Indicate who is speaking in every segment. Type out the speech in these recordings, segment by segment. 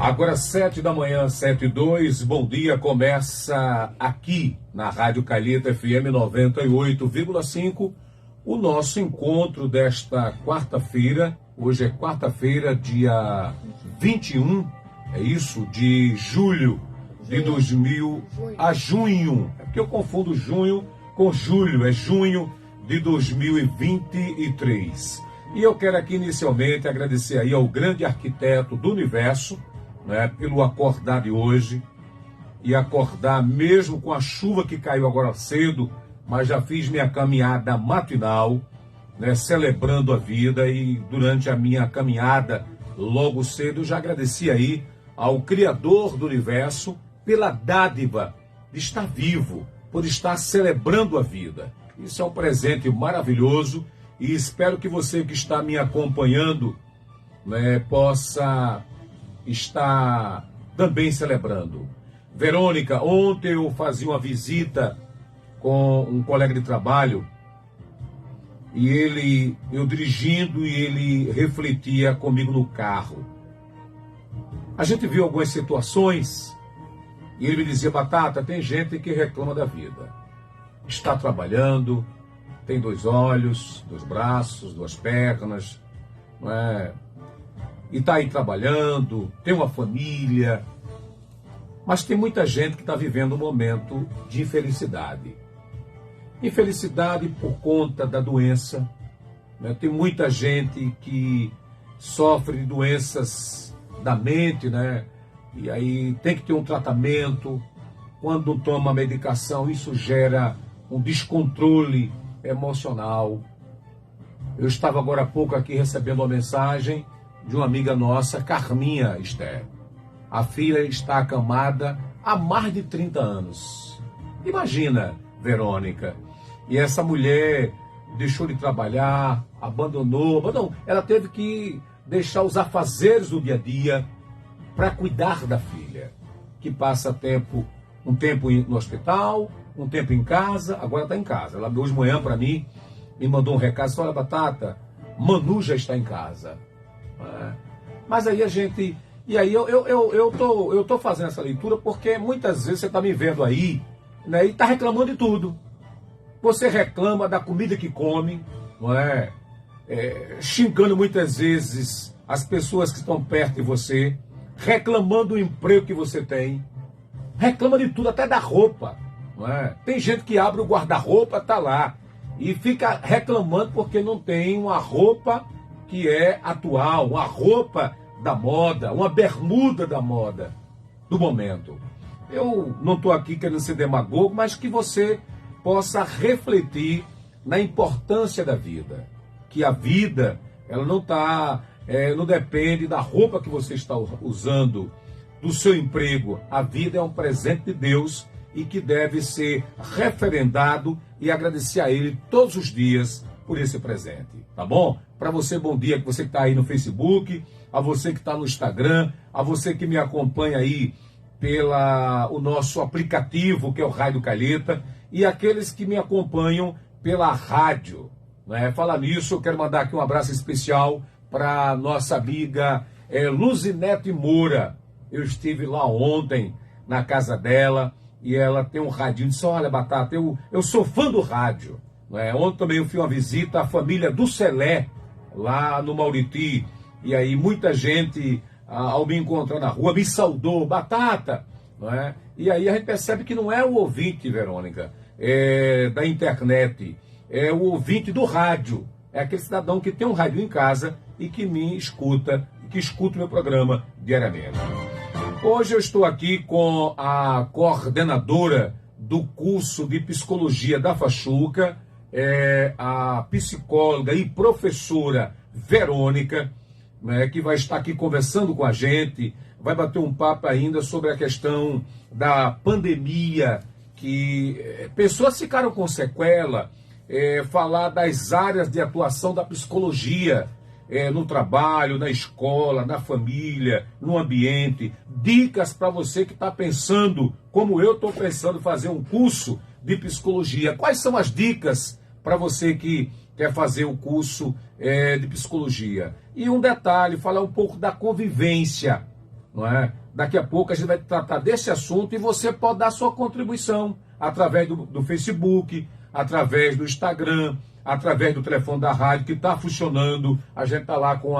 Speaker 1: Agora 7 da manhã, 7:02, bom dia, começa aqui na Rádio Calheta FM 98,5, o nosso encontro desta quarta-feira. Hoje é quarta-feira, dia 21, é isso, de julho de 2000 a junho. É porque eu confundo junho com julho, é junho de 2023. E eu quero aqui inicialmente agradecer aí ao grande arquiteto do universo, né, pelo acordar de hoje, e acordar mesmo com a chuva que caiu agora cedo, mas já fiz minha caminhada matinal, né, celebrando a vida, e durante a minha caminhada logo cedo já agradeci aí ao Criador do universo pela dádiva de estar vivo, por estar celebrando a vida. Isso é um presente maravilhoso e espero que você que está me acompanhando, né, possa estar também celebrando. Verônica, ontem eu fazia uma visita com um colega de trabalho e eu dirigindo, e ele refletia comigo no carro. A gente viu algumas situações e ele me dizia: Batata, tem gente que reclama da vida. Está trabalhando, tem 2 olhos, 2 braços, 2 pernas, não é? E está aí trabalhando, tem uma família, mas tem muita gente que está vivendo um momento de infelicidade. Infelicidade por conta da doença, né? Tem muita gente que sofre de doenças da mente, né? E aí tem que ter um tratamento. Quando toma medicação, isso gera um descontrole emocional. Eu estava agora há pouco aqui recebendo uma mensagem de uma amiga nossa, Carminha Esther. A filha está acamada há mais de 30 anos. Imagina, Verônica. E essa mulher deixou de trabalhar, abandonou. Ela teve que deixar os afazeres do dia a dia para cuidar da filha, que passa um tempo no hospital, um tempo em casa, agora está em casa. Ela hoje de manhã para mim, me mandou um recado: olha, Batata, Manu já está em casa. Mas aí a gente... E aí eu tô fazendo essa leitura porque muitas vezes você está me vendo aí, né, e está reclamando de tudo. Você reclama da comida que come, não é? Xingando muitas vezes as pessoas que estão perto de você, reclamando do emprego que você tem, reclama de tudo, até da roupa, não é? Tem gente que abre o guarda-roupa, tá lá, e fica reclamando porque não tem uma roupa que é atual, uma roupa da moda, uma bermuda da moda do momento. Eu não estou aqui querendo ser demagogo, mas que você possa refletir na importância da vida. Que a vida, ela não depende da roupa que você está usando, do seu emprego. A vida é um presente de Deus e que deve ser referendado e agradecer a Ele todos os dias por esse presente, tá bom? Para você, bom dia, que você que está aí no Facebook, a você que está no Instagram, a você que me acompanha aí o nosso aplicativo, que é o Rádio Calheta, e aqueles que me acompanham pela rádio, né? Falar nisso, eu quero mandar aqui um abraço especial para nossa amiga Luzinete Moura. Eu estive lá ontem na casa dela e ela tem um radinho. Disse: olha, Batata, eu sou fã do rádio. Ontem também eu fiz uma visita à família do Celé, lá no Mauriti, e aí muita gente, ao me encontrar na rua, me saudou: Batata, não é? E aí a gente percebe que não é o ouvinte, Verônica, da internet, é o ouvinte do rádio, é aquele cidadão que tem um rádio em casa e que me escuta, que escuta o meu programa diariamente. Hoje eu estou aqui com a coordenadora do curso de Psicologia da Fachuca, a psicóloga e professora Verônica, né, que vai estar aqui conversando com a gente, vai bater um papo ainda sobre a questão da pandemia, que pessoas ficaram com sequela, falar das áreas de atuação da psicologia, no trabalho, na escola, na família, no ambiente, dicas para você que está pensando, como eu estou pensando, fazer um curso de psicologia. Quais são as dicas para você que quer fazer o curso de psicologia? E um detalhe, falar um pouco da convivência, não é? Daqui a pouco a gente vai tratar desse assunto e você pode dar sua contribuição através do Facebook, através do Instagram, através do telefone da rádio que está funcionando. A gente está lá com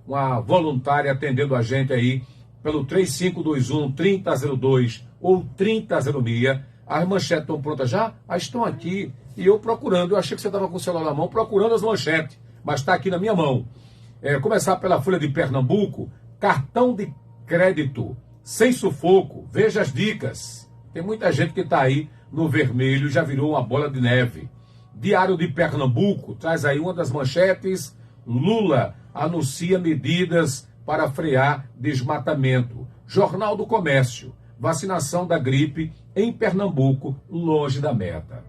Speaker 1: uma voluntária atendendo a gente aí pelo 3521-3002 ou 3006. As manchetes estão prontas já? Estão aqui. E eu procurando, eu achei que você estava com o celular na mão, procurando as manchetes, mas está aqui na minha mão. Começar pela Folha de Pernambuco, cartão de crédito, sem sufoco, veja as dicas. Tem muita gente que está aí no vermelho, já virou uma bola de neve. Diário de Pernambuco, traz aí uma das manchetes, Lula anuncia medidas para frear desmatamento. Jornal do Comércio, vacinação da gripe em Pernambuco, longe da meta.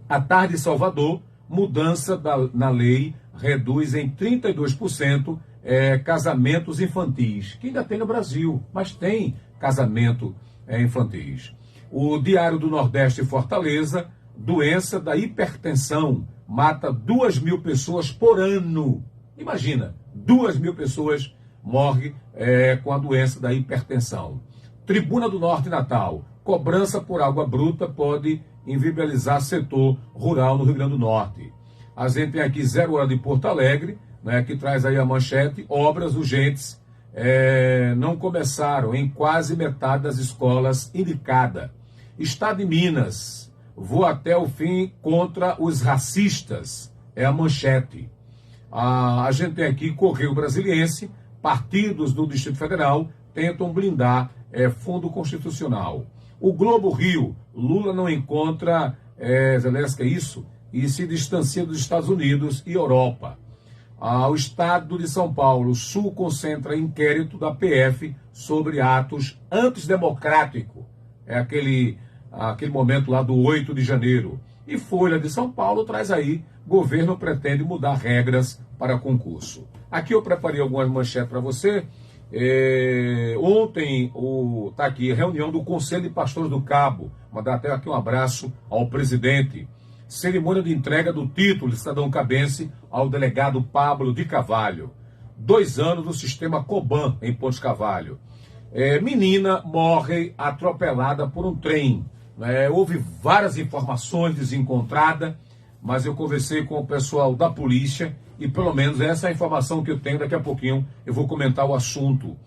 Speaker 1: À tarde, Salvador, mudança na lei reduz em 32% casamentos infantis, que ainda tem no Brasil, mas tem casamento infantis. O Diário do Nordeste, Fortaleza, doença da hipertensão, mata 2.000 pessoas por ano. Imagina, 2.000 pessoas morrem com a doença da hipertensão. Tribuna do Norte, Natal, cobrança por água bruta pode inviabilizar setor rural no Rio Grande do Norte. A gente tem aqui 0 Hora de Porto Alegre, né, que traz aí a manchete, obras urgentes não começaram em quase metade das escolas indicadas. Estado de Minas, vou até o fim contra os racistas, é a manchete. A gente tem aqui Correio Brasiliense, partidos do Distrito Federal tentam blindar fundo constitucional. O Globo Rio, Lula não encontra Zelensky, isso, e se distancia dos Estados Unidos e Europa. O Estado de São Paulo, o Sul concentra inquérito da PF sobre atos antidemocráticos. É aquele momento lá do 8 de janeiro. E Folha de São Paulo traz aí, governo pretende mudar regras para concurso. Aqui eu preparei algumas manchetes para você. Ontem, está aqui, reunião do Conselho de Pastores do Cabo. Mandar até aqui um abraço ao presidente. Cerimônia de entrega do título de cidadão cabense ao delegado Pablo de Carvalho. 2 anos do sistema Coban em Pontes Carvalho. Menina morre atropelada por um trem. Houve várias informações desencontradas, mas eu conversei com o pessoal da polícia e pelo menos essa é a informação que eu tenho. Daqui a pouquinho eu vou comentar o assunto.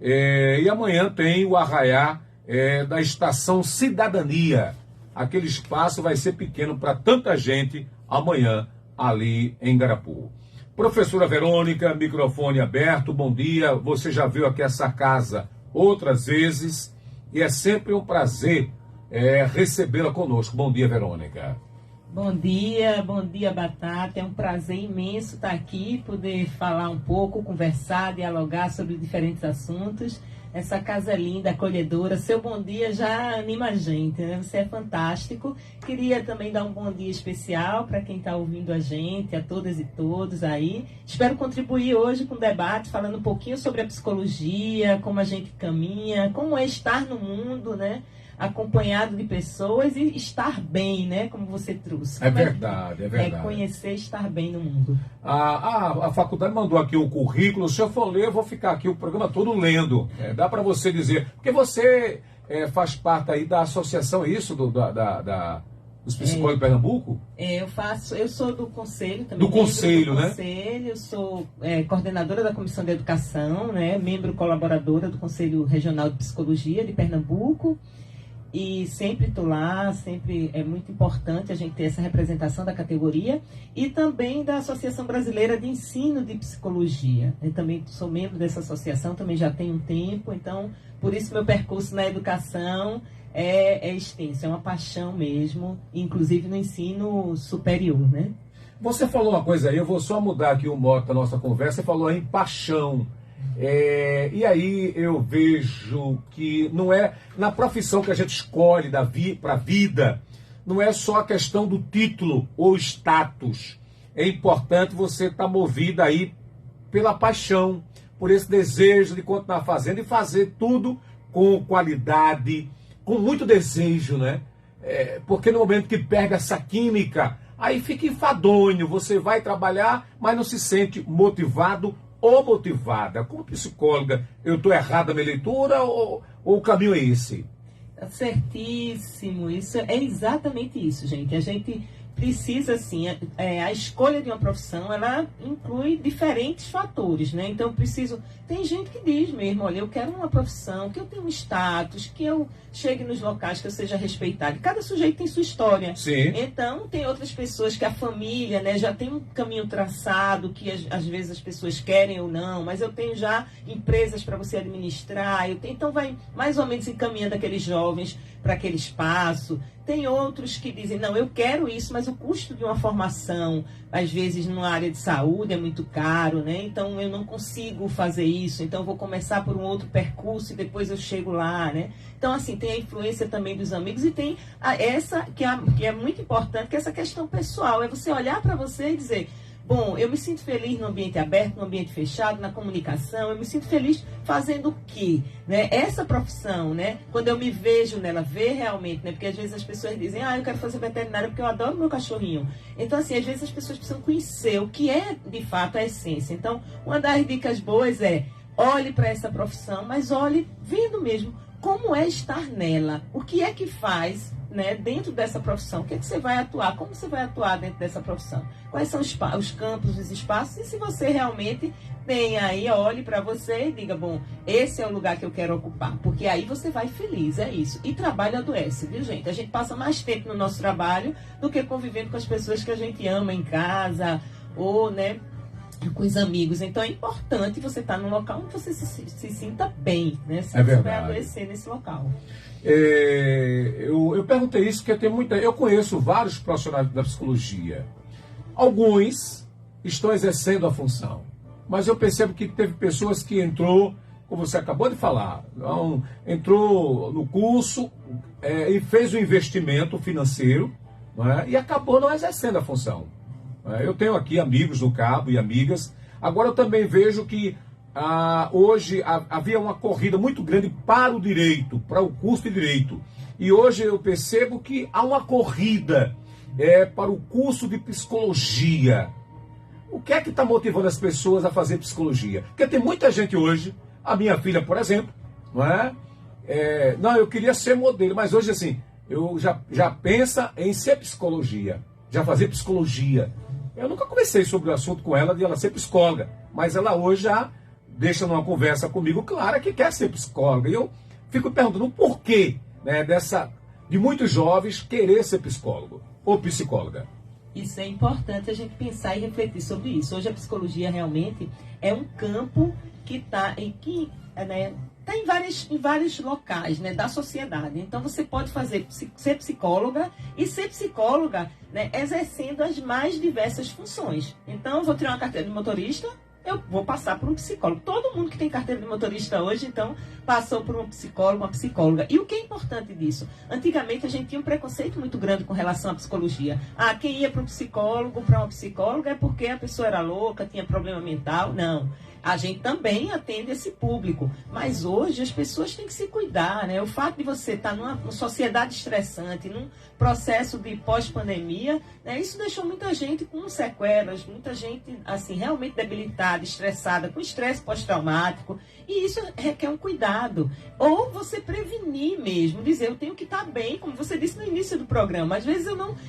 Speaker 1: E amanhã tem o arraiá da Estação Cidadania. Aquele espaço vai ser pequeno para tanta gente amanhã ali em Garapu. Professora Verônica, microfone aberto, bom dia. Você já viu aqui essa casa outras vezes e é sempre um prazer recebê-la conosco. Bom dia, Verônica.
Speaker 2: Bom dia, Batata. É um prazer imenso estar aqui, poder falar um pouco, conversar, dialogar sobre diferentes assuntos. Essa casa linda, acolhedora, seu bom dia já anima a gente, né? Você é fantástico. Queria também dar um bom dia especial para quem está ouvindo a gente, a todas e todos aí. Espero contribuir hoje com o debate, falando um pouquinho sobre a psicologia, como a gente caminha, como é estar no mundo, né? Acompanhado de pessoas e estar bem, né? Como você trouxe.
Speaker 1: É verdade.
Speaker 2: Conhecer, estar bem no mundo.
Speaker 1: A faculdade mandou aqui um currículo. Se eu for ler, eu vou ficar aqui o programa todo lendo. Dá para você dizer. Porque você faz parte aí da associação, isso, dos psicólogos de Pernambuco?
Speaker 2: Eu sou do conselho também.
Speaker 1: Do conselho, né?
Speaker 2: Eu sou coordenadora da Comissão de Educação, né? Membro colaboradora do Conselho Regional de Psicologia de Pernambuco. E sempre estou lá, sempre é muito importante a gente ter essa representação da categoria e também da Associação Brasileira de Ensino de Psicologia. Eu também sou membro dessa associação, também já tem um tempo, então por isso meu percurso na educação é extenso, é uma paixão mesmo, inclusive no ensino superior, né?
Speaker 1: Você falou uma coisa aí, eu vou só mudar aqui o modo da nossa conversa, você falou em paixão. E aí eu vejo que não é na profissão que a gente escolhe para a vida, não é só a questão do título ou status. É importante você estar movido aí pela paixão, por esse desejo de continuar fazendo e fazer tudo com qualidade, com muito desejo, né? Porque no momento que perde essa química, Aí fica enfadonho, você vai trabalhar, mas não se sente motivado ou motivada. Como psicóloga, eu estou errada na minha leitura ou o caminho é esse?
Speaker 2: Certíssimo, isso é exatamente isso, gente. A gente precisa, assim, a escolha de uma profissão, ela inclui diferentes fatores, né? Então, tem gente que diz mesmo, olha, eu quero uma profissão, que eu tenha um status, que eu chegue nos locais, que eu seja respeitado. Cada sujeito tem sua história.
Speaker 1: Sim.
Speaker 2: Então, tem outras pessoas que a família, né, já tem um caminho traçado, que às vezes as pessoas querem ou não, mas eu tenho já empresas para você administrar, então vai mais ou menos encaminhando aqueles jovens para aquele espaço. Tem outros que dizem, não, eu quero isso, mas o custo de uma formação, às vezes, numa área de saúde é muito caro, né? Então, eu não consigo fazer isso, então eu vou começar por um outro percurso e depois eu chego lá, né? Então, assim, tem a influência também dos amigos e tem essa que é muito importante, que é essa questão pessoal, é você olhar para você e dizer, bom, eu me sinto feliz no ambiente aberto, no ambiente fechado, na comunicação, eu me sinto feliz fazendo o quê? Né? Essa profissão, né? Quando eu me vejo nela, ver realmente, né? Porque às vezes as pessoas dizem, eu quero fazer veterinária porque eu adoro meu cachorrinho. Então, assim, às vezes as pessoas precisam conhecer o que é, de fato, a essência. Então, uma das dicas boas é, olhe para essa profissão, mas olhe vendo mesmo como é estar nela, o que é que faz, né, dentro dessa profissão, o que é que você vai atuar, como você vai atuar dentro dessa profissão, quais são os campos, os espaços, e se você realmente tem aí, olhe para você e diga, bom, esse é o lugar que eu quero ocupar, porque aí você vai feliz, é isso. E trabalho adoece, viu, gente? A gente passa mais tempo no nosso trabalho do que convivendo com as pessoas que a gente ama em casa, ou, né, com os amigos. Então é importante você estar num local onde você se sinta bem, né?
Speaker 1: É verdade.
Speaker 2: Você vai adoecer nesse local.
Speaker 1: Eu perguntei isso porque eu conheço vários profissionais da psicologia. Alguns estão exercendo a função, mas eu percebo que teve pessoas que entrou, como você acabou de falar, entrou no curso e fez um investimento financeiro, não é? E acabou não exercendo a função. Eu tenho aqui amigos no Cabo e amigas. Agora eu também vejo que hoje havia uma corrida muito grande para o direito, para o curso de direito. E hoje eu percebo que há uma corrida para o curso de psicologia. O que é que está motivando as pessoas a fazer psicologia? Porque tem muita gente hoje, a minha filha, por exemplo, não é? Não, eu queria ser modelo, mas hoje assim, eu já pensa em ser psicologia, já fazer psicologia. Eu nunca conversei sobre o assunto com ela de ela ser psicóloga, mas ela hoje já deixa numa conversa comigo clara que quer ser psicóloga. E eu fico perguntando o porquê, né, de muitos jovens querer ser psicólogo ou psicóloga.
Speaker 2: Isso é importante a gente pensar e refletir sobre isso. Hoje a psicologia realmente é um campo que está em vários locais, né, da sociedade. Então você pode ser psicóloga e ser psicóloga, né, exercendo as mais diversas funções. Então eu vou tirar uma carteira de motorista, eu vou passar por um psicólogo. Todo mundo que tem carteira de motorista hoje, então, passou por um psicólogo, uma psicóloga. E o que é importante disso? Antigamente a gente tinha um preconceito muito grande com relação à psicologia. Quem ia para um psicólogo, para uma psicóloga, é porque a pessoa era louca, tinha problema mental. Não. A gente também atende esse público, mas hoje as pessoas têm que se cuidar, né? O fato de você estar numa sociedade estressante, num processo de pós-pandemia, né? Isso deixou muita gente com sequelas, muita gente assim realmente debilitada, estressada, com estresse pós-traumático, e isso requer um cuidado. Ou você prevenir mesmo, dizer, eu tenho que estar bem, como você disse no início do programa, às vezes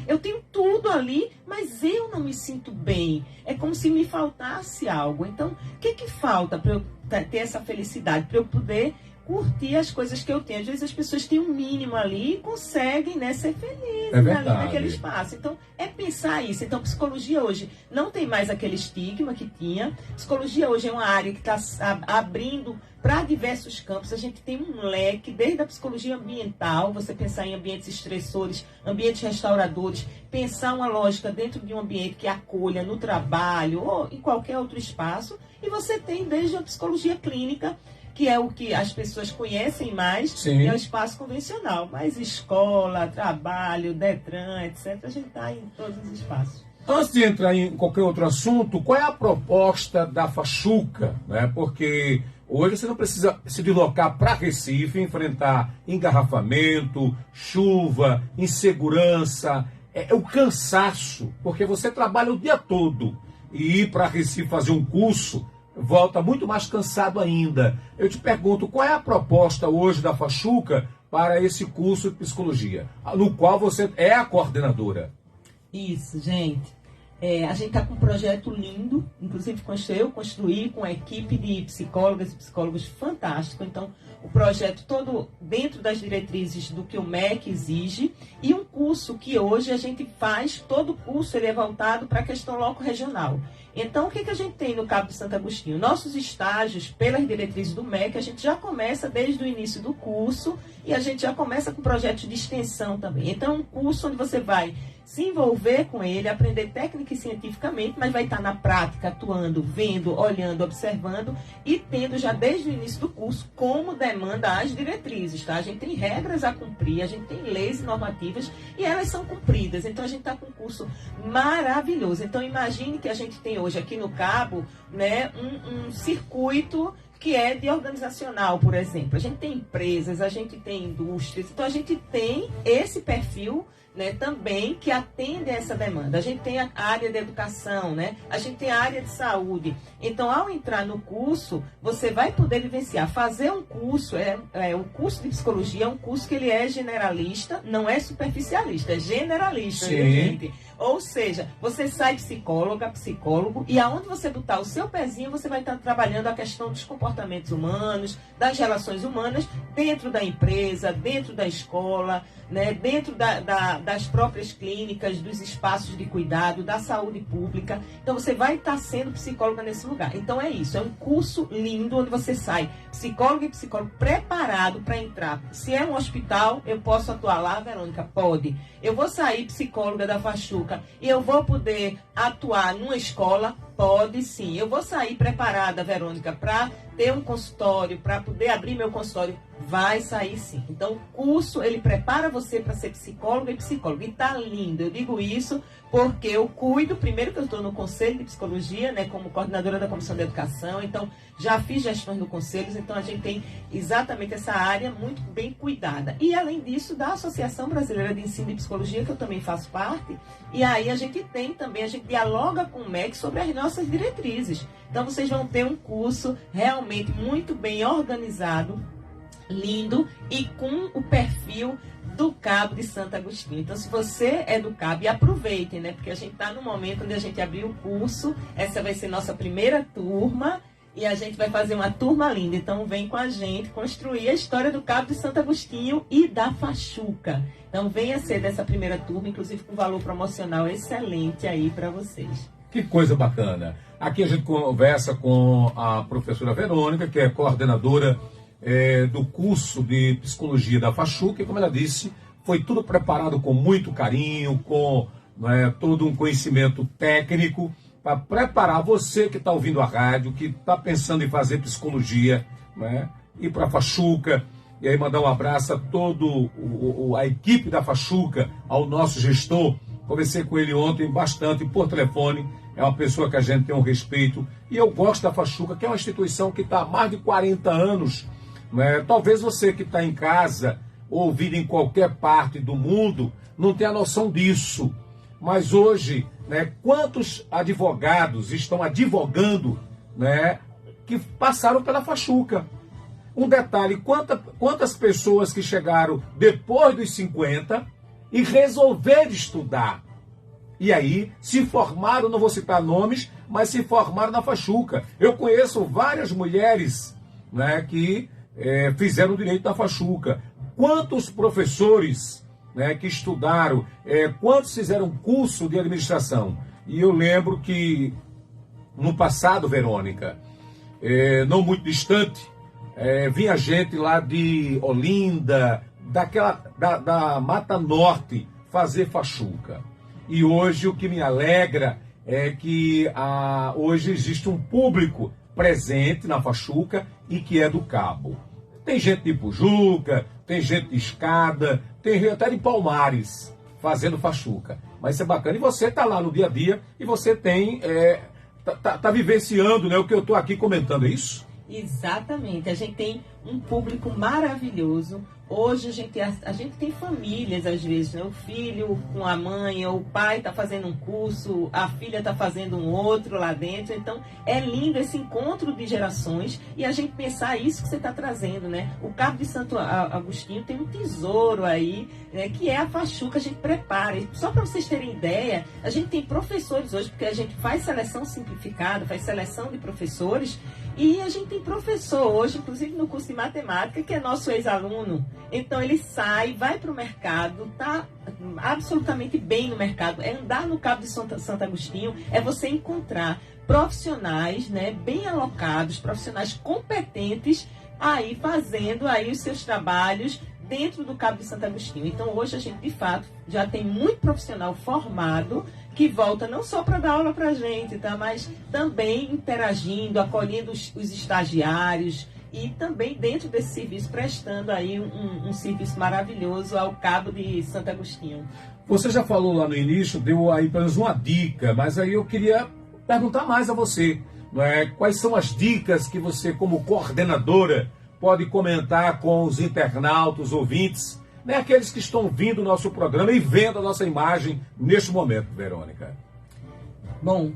Speaker 2: eu tenho tudo ali, mas eu não me sinto bem. É como se me faltasse algo. Então, o que falta para eu ter essa felicidade, para eu poder curtir as coisas que eu tenho? Às vezes as pessoas têm um mínimo ali e conseguem, né, ser felizes ali naquele espaço. Então, é pensar isso. Então, psicologia hoje não tem mais aquele estigma que tinha. Psicologia hoje é uma área que está abrindo para diversos campos. A gente tem um leque, desde a psicologia ambiental, você pensar em ambientes estressores, ambientes restauradores, pensar uma lógica dentro de um ambiente que acolha no trabalho ou em qualquer outro espaço. E você tem desde a psicologia clínica, que é o que as pessoas conhecem mais,
Speaker 1: Sim.
Speaker 2: É o espaço convencional. Mas escola, trabalho, Detran, etc., a gente está em todos os espaços.
Speaker 1: Antes de entrar em qualquer outro assunto, qual é a proposta da Fachuca? Né? Porque hoje você não precisa se deslocar para Recife, enfrentar engarrafamento, chuva, insegurança. é o cansaço, porque você trabalha o dia todo e ir para Recife fazer um curso, volta muito mais cansado ainda. Eu te pergunto, qual é a proposta hoje da Fachuca para esse curso de psicologia, no qual você é a coordenadora?
Speaker 2: Isso, gente. A gente está com um projeto lindo, inclusive eu construí com uma equipe de psicólogas e psicólogos fantástico. Então, o projeto todo dentro das diretrizes do que o MEC exige, e um curso que hoje a gente faz, todo o curso ele é voltado para a questão loco-regional. Então, o que a gente tem no Cabo de Santo Agostinho? Nossos estágios, pelas diretrizes do MEC, a gente já começa desde o início do curso, e a gente já começa com projetos de extensão também. Então, é um curso onde você vai se envolver com ele, aprender técnica e cientificamente, mas vai estar na prática, atuando, vendo, olhando, observando e tendo já desde o início do curso como demanda as diretrizes, tá? A gente tem regras a cumprir, a gente tem leis e normativas e elas são cumpridas. Então a gente está com um curso maravilhoso. Então imagine que a gente tem hoje aqui no Cabo, né, um circuito que é de organizacional, por exemplo. A gente tem empresas, a gente tem indústrias, então a gente tem esse perfil, né, também que atende a essa demanda. A gente tem a área de educação, né? A gente tem a área de saúde. Então, ao entrar no curso, você vai poder vivenciar. Fazer um curso, o curso de psicologia é um curso que ele é generalista, não é superficialista, é generalista,
Speaker 1: Sim.
Speaker 2: Viu, gente? Ou seja, você sai psicóloga, psicólogo, e aonde você botar o seu pezinho, você vai estar trabalhando a questão dos comportamentos humanos, das relações humanas, dentro da empresa, dentro da escola, né, dentro das próprias clínicas, dos espaços de cuidado, da saúde pública. Então, você vai estar sendo psicóloga nesse lugar. Então, é isso. É um curso lindo onde você sai psicólogo e psicólogo preparado para entrar. Se é um hospital, eu posso atuar lá, Verônica? Pode. Eu vou sair psicóloga da Fachuca e eu vou poder atuar numa escola? Pode sim. Eu vou sair preparada, Verônica, para ter um consultório, para poder abrir meu consultório? Vai sair sim. Então, o curso, ele prepara você para ser psicóloga e psicólogo. E tá lindo. Eu digo isso porque eu cuido, primeiro que eu estou no Conselho de Psicologia, né, como coordenadora da Comissão de Educação, então já fiz gestões no Conselho, então a gente tem exatamente essa área muito bem cuidada. E além disso, da Associação Brasileira de Ensino de Psicologia, que eu também faço parte, e aí a gente tem também, a gente dialoga com o MEC sobre as nossas diretrizes. Então vocês vão ter um curso realmente muito bem organizado, lindo e com o perfil do Cabo de Santo Agostinho. Então, se você é do Cabo, e aproveitem, né? Porque a gente está no momento onde a gente abriu o curso, essa vai ser nossa primeira turma, e a gente vai fazer uma turma linda. Então, vem com a gente construir a história do Cabo de Santo Agostinho e da Fachuca. Então, venha ser dessa primeira turma, inclusive com valor promocional excelente aí para vocês.
Speaker 1: Que coisa bacana. Aqui a gente conversa com a professora Verônica, que é coordenadora do curso de psicologia da Fachuca, e como ela disse, foi tudo preparado com muito carinho, com todo um conhecimento técnico, para preparar você que está ouvindo a rádio, que está pensando em fazer psicologia, ir para a Fachuca, e aí mandar um abraço a toda a equipe da Fachuca, ao nosso gestor. Conversei com ele ontem bastante por telefone, é uma pessoa que a gente tem um respeito, e eu gosto da Fachuca, que é uma instituição que está há mais de 40 anos. Talvez você que está em casa, ouvindo em qualquer parte do mundo, não tenha noção disso. Mas hoje, quantos advogados estão advogando, que passaram pela Fachuca? Um detalhe, quantas pessoas que chegaram depois dos 50 e resolveram estudar. E aí se formaram, não vou citar nomes, mas se formaram na Fachuca. Eu conheço várias mulheres que fizeram direito da Fachuca. Quantos professores que estudaram, quantos fizeram curso de administração? E eu lembro que no passado, Verônica, não muito distante, vinha gente lá de Olinda, da Mata Norte, fazer Fachuca. E hoje o que me alegra é que hoje existe um público presente na Fachuca e que é do Cabo. Tem gente de Pujuca, tem gente de Escada, tem gente até de Palmares fazendo Fachuca. Mas isso é bacana. E você está lá no dia a dia e você tem tá vivenciando o que eu estou aqui comentando, é isso?
Speaker 2: Exatamente. A gente tem um público maravilhoso. Hoje a gente tem famílias, às vezes, né? O filho com a mãe, ou o pai está fazendo um curso, a filha está fazendo um outro lá dentro. Então, é lindo esse encontro de gerações e a gente pensar isso que você está trazendo, né? O Cabo de Santo Agostinho tem um tesouro aí, né? Que é a Fachuca, a gente prepara. E só para vocês terem ideia, a gente tem professores hoje, porque a gente faz seleção simplificada, faz seleção de professores, e a gente tem professor hoje, inclusive no curso de matemática, que é nosso ex-aluno. Então ele sai, vai para o mercado, está absolutamente bem no mercado. É andar no Cabo de Santo Agostinho, é você encontrar profissionais, né, bem alocados, profissionais competentes, aí fazendo aí os seus trabalhos dentro do Cabo de Santo Agostinho. Então hoje a gente, de fato, já tem muito profissional formado que volta não só para dar aula para a gente, tá? Mas também interagindo, acolhendo os estagiários e também dentro desse serviço prestando aí um serviço maravilhoso ao Cabo de Santo Agostinho.
Speaker 1: Você já falou lá no início, deu aí pelo menos uma dica, mas aí eu queria perguntar mais a você, não é? Quais são as dicas que você, como coordenadora, pode comentar com os internautas, ouvintes, né, aqueles que estão vindo o nosso programa e vendo a nossa imagem neste momento, Verônica?
Speaker 2: Bom,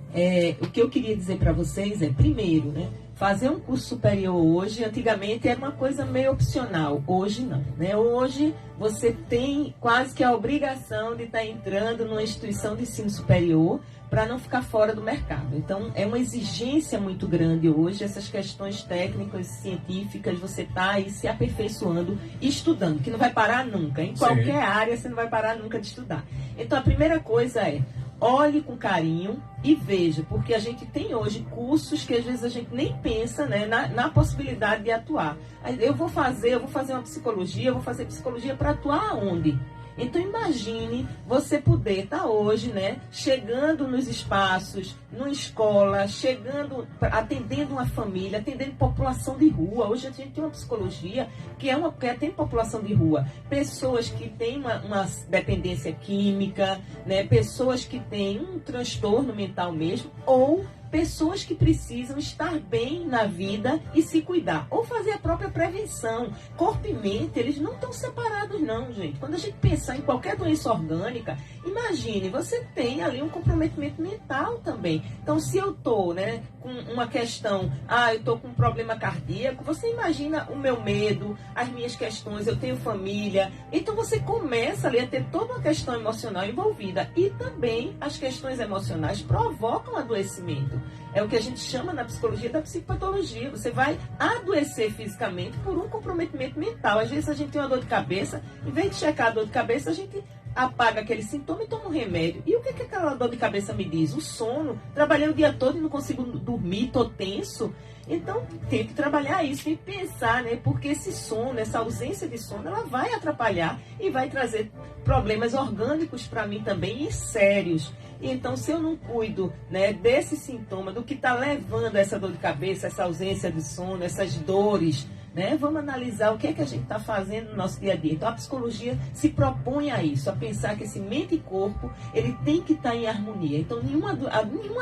Speaker 2: o que eu queria dizer para vocês é, primeiro, né, fazer um curso superior hoje, antigamente era uma coisa meio opcional, hoje não, né? Hoje você tem quase que a obrigação de estar entrando numa instituição de ensino superior para não ficar fora do mercado. Então, é uma exigência muito grande hoje, essas questões técnicas, científicas, você está aí se aperfeiçoando e estudando, que não vai parar nunca. Em qualquer área, você não vai parar nunca de estudar. Então, a primeira coisa é, olhe com carinho e veja, porque a gente tem hoje cursos que às vezes a gente nem pensa, né, na possibilidade de atuar. Eu vou fazer uma psicologia, eu vou fazer psicologia para atuar aonde? Então imagine você poder estar hoje, né, chegando nos espaços, numa escola, chegando, atendendo uma família, atendendo população de rua. Hoje a gente tem uma psicologia que atende população de rua. Pessoas que têm uma dependência química, né, pessoas que têm um transtorno mental mesmo, ou pessoas que precisam estar bem na vida e se cuidar, ou fazer a própria prevenção. Corpo e mente, eles não estão separados não, gente. Quando a gente pensar em qualquer doença orgânica, imagine, você tem ali um comprometimento mental também. Então, se eu estou, né, com uma questão, eu estou com um problema cardíaco, você imagina o meu medo, as minhas questões, eu tenho família, então você começa ali a ter toda uma questão emocional envolvida, e também as questões emocionais provocam adoecimento. É o que a gente chama na psicologia da psicopatologia. Você vai adoecer fisicamente por um comprometimento mental. Às vezes a gente tem uma dor de cabeça, em vez de checar a dor de cabeça, a gente apaga aquele sintoma e toma um remédio. E o que aquela dor de cabeça me diz? O sono. Trabalhei o dia todo e não consigo dormir, estou tenso. Então, tem que trabalhar isso e pensar, né? Porque esse sono, essa ausência de sono, ela vai atrapalhar e vai trazer problemas orgânicos para mim também, e sérios. Então, se eu não cuido, né, desse sintoma, do que está levando essa dor de cabeça, essa ausência de sono, essas dores, né, vamos analisar o que é que a gente está fazendo no nosso dia a dia. Então, a psicologia se propõe a isso, a pensar que esse mente e corpo, ele tem que estar em harmonia. Então, nenhuma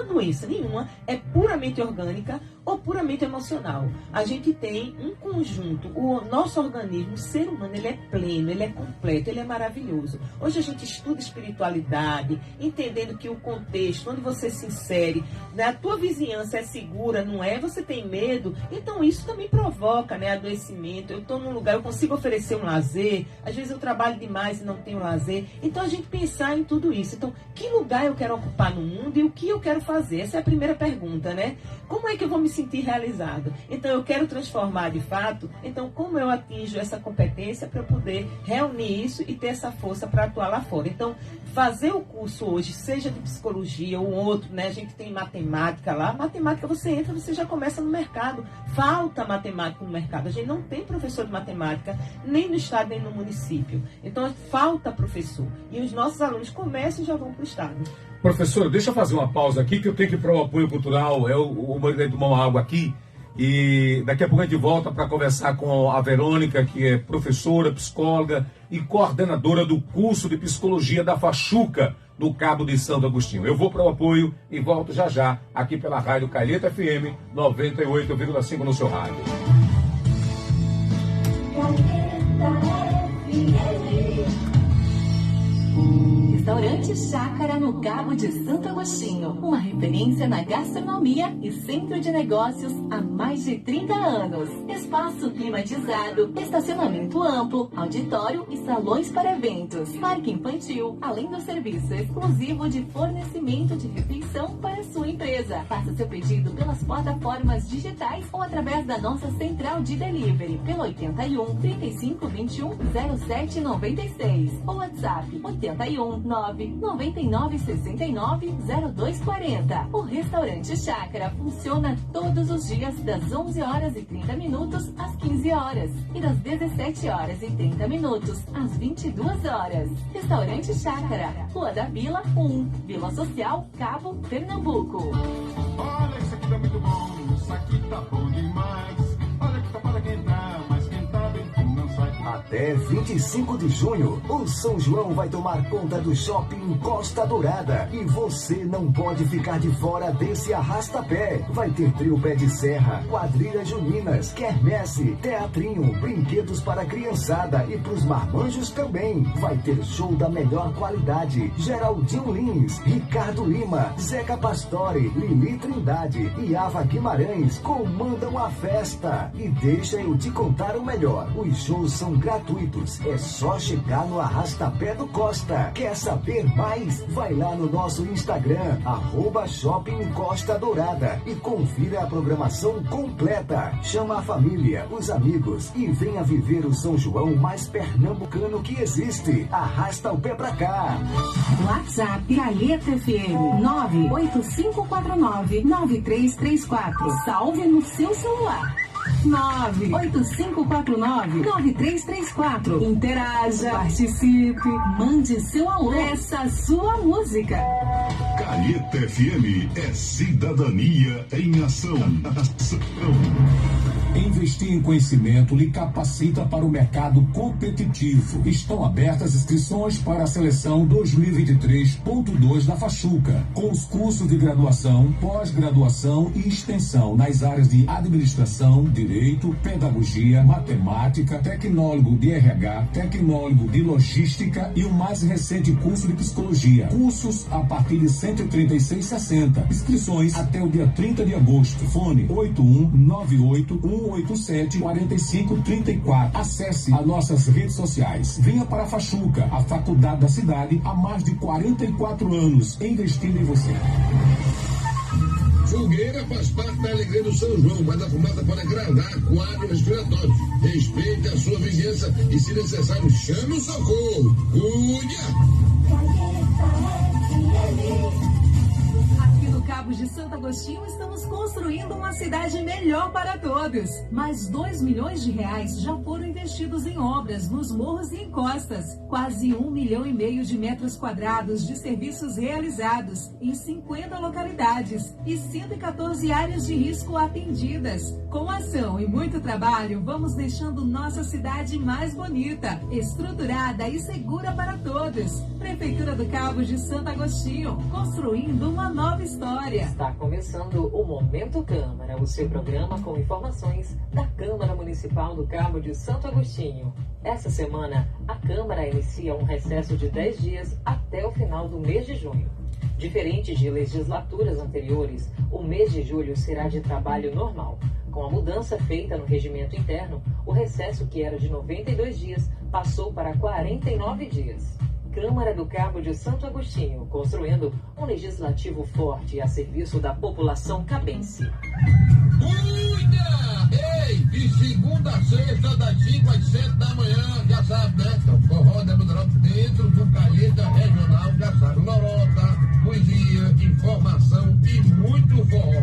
Speaker 2: doença, é puramente orgânica ou puramente emocional. A gente tem um conjunto, o nosso organismo, o ser humano, ele é pleno, ele é completo, ele é maravilhoso. Hoje a gente estuda espiritualidade, entendendo que o contexto, onde você se insere, né, a tua vizinhança é segura, não é? Você tem medo, então isso também provoca, né, adoecimento. Eu estou num lugar, eu consigo oferecer um lazer, às vezes eu trabalho demais e não tenho lazer. Então a gente pensar em tudo isso. Então, que lugar eu quero ocupar no mundo e o que eu quero fazer? Essa é a primeira pergunta, né? Como é que eu vou me sentir realizado? Então, eu quero transformar de fato. Então, como eu atinjo essa competência para eu poder reunir isso e ter essa força para atuar lá fora? Então, fazer o curso hoje, seja de psicologia ou outro, né? A gente tem matemática lá. Matemática, você entra, você já começa no mercado. Falta matemática no mercado. A gente não tem professor de matemática, nem no estado, nem no município. Então, falta professor. E os nossos alunos começam e já vão para o estado.
Speaker 1: Professor, deixa eu fazer uma pausa aqui, que eu tenho que ir para o apoio cultural. O marido tomar uma água aqui. E daqui a pouco a gente volta para conversar com a Verônica, que é professora, psicóloga e coordenadora do curso de psicologia da Fachuca, no Cabo de Santo Agostinho. Eu vou para o apoio e volto já já, aqui pela Rádio Calheta FM 98,5 no seu rádio.
Speaker 3: Restaurante Chácara no Cabo de Santo Agostinho, uma referência na gastronomia e centro de negócios há mais de 30 anos. Espaço climatizado, estacionamento amplo, auditório e salões para eventos, parque infantil, além do serviço exclusivo de fornecimento de refeição para sua empresa. Faça seu pedido pelas plataformas digitais ou através da nossa central de delivery pelo 81 35 21 07 96 ou WhatsApp 81 99 69 0240. O Restaurante Chácara funciona todos os dias das 11 horas e 30 minutos às 15 horas e das 17 horas e 30 minutos às 22 horas. Restaurante Chácara, Rua da Vila 1, Vila Social, Cabo, Pernambuco.
Speaker 4: Olha, isso aqui tá muito bom, isso aqui tá bom demais. Olha que tá para quem tá, mas quem tá bem não sai.
Speaker 5: Até 25 de junho, o São João vai tomar conta do Shopping Costa Dourada e você não pode ficar de fora desse arrasta-pé. Vai ter trio pé de serra, quadrilhas juninas, quermesse, teatrinho, brinquedos para criançada e pros marmanjos também. Vai ter show da melhor qualidade. Geraldinho Lins, Ricardo Lima, Zeca Pastore, Lili Trindade e Ava Guimarães comandam a festa. E deixa eu te contar o melhor, os shows são gratuitos, é só chegar no Arrastapé do Costa. Quer saber mais? Vai lá no nosso Instagram, @Shopping Costa Dourada e confira a programação completa. Chama a família, os amigos e venha viver o São João mais pernambucano que existe. Arrasta o pé pra cá.
Speaker 3: WhatsApp Calheta FM 98549-9334. Salve no seu celular. 98549-9334. Interaja, participe, mande seu alô, peça a sua música.
Speaker 6: Calheta FM é cidadania em ação.
Speaker 1: Investir em conhecimento lhe capacita para o mercado competitivo. Estão abertas inscrições para a seleção 2023.2 da Fachuca, com os cursos de graduação, pós-graduação e extensão nas áreas de administração, direito, pedagogia, matemática, tecnólogo de RH, tecnólogo de logística e o mais recente curso de psicologia. Cursos a partir de R$ 136,60. Inscrições até o dia 30 de agosto. Fone 8198-187-4534. Acesse as nossas redes sociais. Venha para a Fachuca, a faculdade da cidade, há mais de 44 anos, investindo em você.
Speaker 7: Fogueira faz parte da alegria do São João, mas a fumaça pode agradar quadro respiratório. Respeite a sua vizinhança e, se necessário, chame o socorro. Cuide!
Speaker 3: Aqui no Cabo de Santo Agostinho estamos construindo uma cidade melhor para todos. Mais 2 milhões de reais já foram investidos em obras nos morros e encostas. Quase 1,5 milhão de metros quadrados de serviços realizados em 50 localidades e 114 áreas de risco atendidas. Com ação e muito trabalho, vamos deixando nossa cidade mais bonita, estruturada e segura para todos. Prefeitura do Cabo de Santo Agostinho, construindo uma nova história.
Speaker 8: Está começando o Momento Câmara, o seu programa com informações da Câmara Municipal do Cabo de Santo Agostinho. Essa semana, a Câmara inicia um recesso de 10 dias até o final do mês de junho. Diferente de legislaturas anteriores, o mês de julho será de trabalho normal. Com a mudança feita no regimento interno, o recesso, que era de 92 dias, passou para 49 dias. Câmara do Cabo de Santo Agostinho, construindo um legislativo forte a serviço da população cabense.
Speaker 7: Cuida! Ei, de segunda a sexta, das 5 às 7 da manhã, já sabe, né? Forró da Budrop dentro do Calheta Regional, já sabe. Lorota, poesia, informação e muito forró.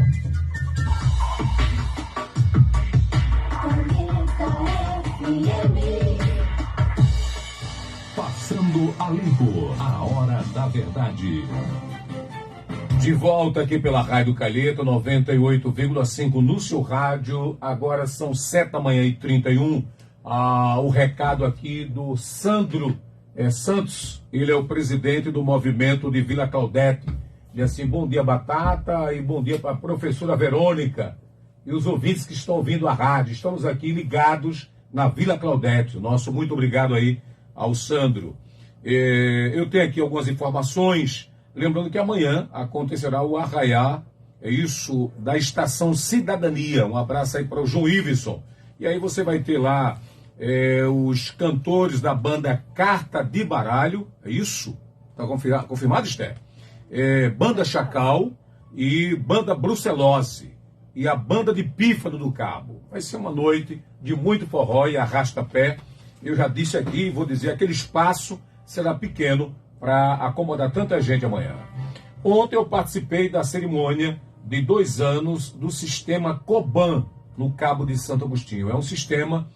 Speaker 1: Passando a limpo, a hora da verdade. De volta aqui pela Rádio Calheta 98,5 no seu rádio. Agora são 7h31. O recado aqui do Sandro Santos. Ele é o presidente do movimento de Vila Caudete. E assim, bom dia, Batata, e bom dia para a professora Verônica e os ouvintes que estão ouvindo a rádio. Estamos aqui ligados na Vila Claudete. Nosso muito obrigado aí ao Sandro. Eu tenho aqui algumas informações, lembrando que amanhã acontecerá o arraiá, da Estação Cidadania. Um abraço aí para o João Iveson. E aí você vai ter lá os cantores da banda Carta de Baralho, é isso? Está confirmado, Esther? Banda Chacal e banda Brucelose e a banda de Pífano do Cabo. Vai ser uma noite de muito forró e arrasta-pé. Eu já disse aqui, vou dizer, aquele espaço será pequeno para acomodar tanta gente amanhã. Ontem eu participei da cerimônia de 2 anos do sistema Coban, no Cabo de Santo Agostinho. É um sistema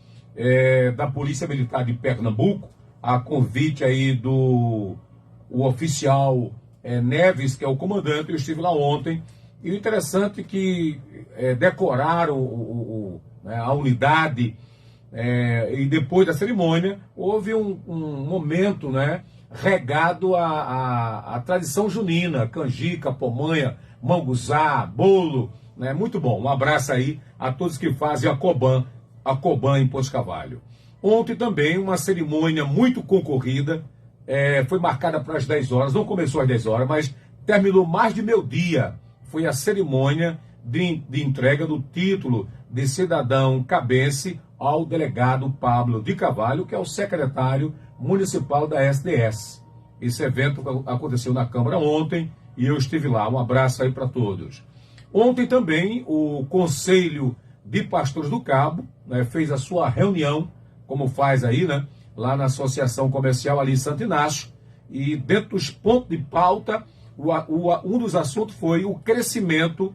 Speaker 1: da Polícia Militar de Pernambuco, a convite aí do oficial Neves, que é o comandante. Eu estive lá ontem, e o interessante é que decoraram a unidade, e depois da cerimônia houve um momento, regado à tradição junina, canjica, pomanha, manguzá, bolo, muito bom. Um abraço aí a todos que fazem a Coban em Poço Cavalho. Ontem também uma cerimônia muito concorrida, foi marcada para as 10 horas, não começou às 10 horas, mas terminou mais de meio-dia. Foi a cerimônia de entrega do título de cidadão cabense ao delegado Pablo de Carvalho, que é o secretário municipal da SDS. Esse evento aconteceu na Câmara ontem e eu estive lá. Um abraço aí para todos. Ontem também o Conselho de Pastores do Cabo fez a sua reunião, como faz aí, lá na Associação Comercial ali em Santo Inácio, e dentro dos pontos de pauta, um dos assuntos foi o crescimento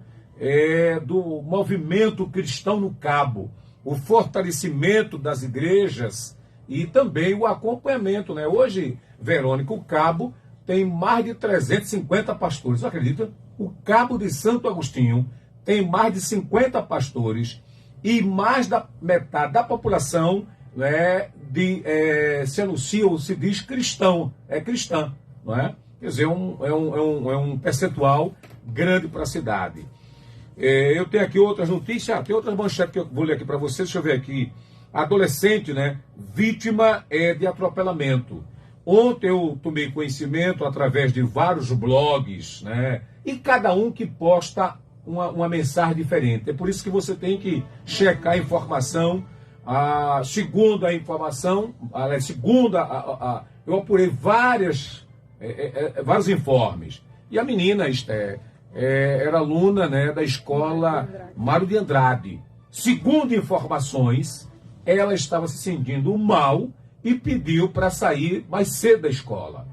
Speaker 1: do movimento cristão no Cabo, o fortalecimento das igrejas e também o acompanhamento. Hoje, Verônica, o Cabo tem mais de 350 pastores, acredita? O Cabo de Santo Agostinho tem mais de 50 pastores e mais da metade da população se anuncia ou se diz cristã, não é? Quer dizer, é um percentual grande para a cidade. Eu tenho aqui outras notícias, tem outras manchetes que eu vou ler aqui para vocês. Deixa eu ver aqui. Adolescente, vítima de atropelamento. Ontem eu tomei conhecimento através de vários blogs, e cada um que posta uma mensagem diferente. É por isso que você tem que checar a informação. Segundo a informação, eu apurei vários informes. E a menina, era aluna da escola Mário de Andrade. Segundo informações, ela estava se sentindo mal e pediu para sair mais cedo da escola.